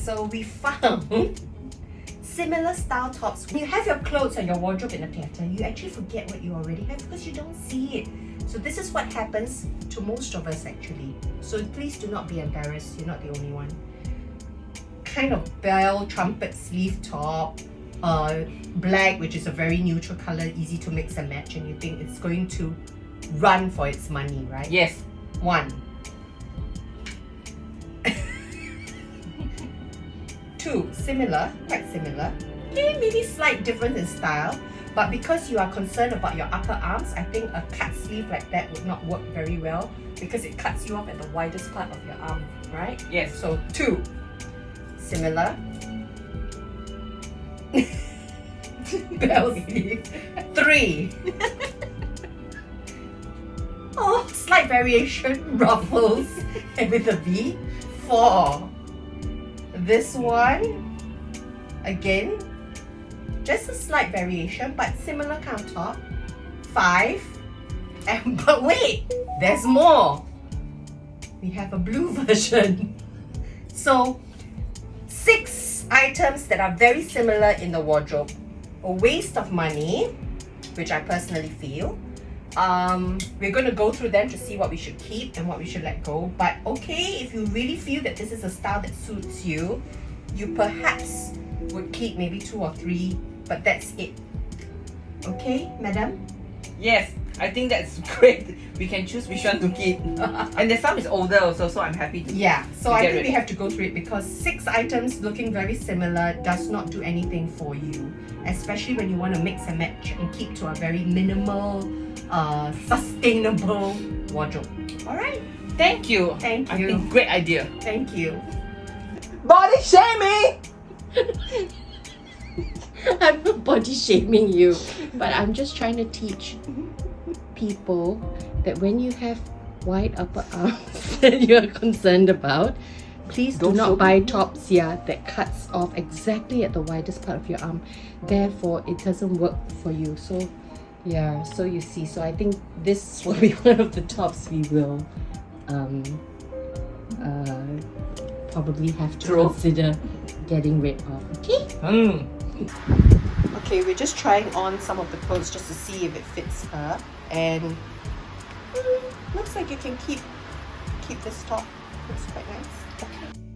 So we found similar style tops. When you have your clothes or your wardrobe in a clutter, you actually forget what you already have because you don't see it. So this is what happens to most of us actually. So please do not be embarrassed, you're not the only one. Kind of bell trumpet sleeve top, black, which is a very neutral color, easy to mix and match, and you think it's going to run for its money, right? Yes. 1. 2, similar, quite similar. Okay, maybe slight difference in style, but because you are concerned about your upper arms, I think a cut sleeve like that would not work very well because it cuts you off at the widest part of your arm, right? Yes. So 2, similar. Bell sleeve. 3. Oh, slight variation, ruffles, and with a V. 4. This one, again, just a slight variation, but similar kind of top. 5. But wait, there's more. We have a blue version. So 6 items that are very similar in the wardrobe. A waste of money, which I personally feel. We're going to go through them to see what we should keep and what we should let go. But okay, if you really feel that this is a style that suits you, you perhaps would keep maybe 2 or 3, but that's it. Okay, madam? Yes, I think that's great. We can choose which one to keep. And the some is older also, so I'm happy to. Yeah, so to I get think rid. we have to go through it because 6 items looking very similar does not do anything for you, especially when you want to mix and match and keep to a very minimal, sustainable wardrobe. Alright, Thank you. Thank I you. think great idea. thank you. Body shaming! I'm not body shaming you, but I'm just trying to teach people that when you have wide upper arms that you're concerned about, please do Don't show not buy people. tops that cuts off exactly at the widest part of your arm. Therefore, it doesn't work for you. So, yeah, so you see. So I think this will be one of the tops we will probably have to Throw. consider getting rid of. Okay? Okay, we're just trying on some of the clothes just to see if it fits her, and looks like you can keep this top. Looks quite nice. Okay.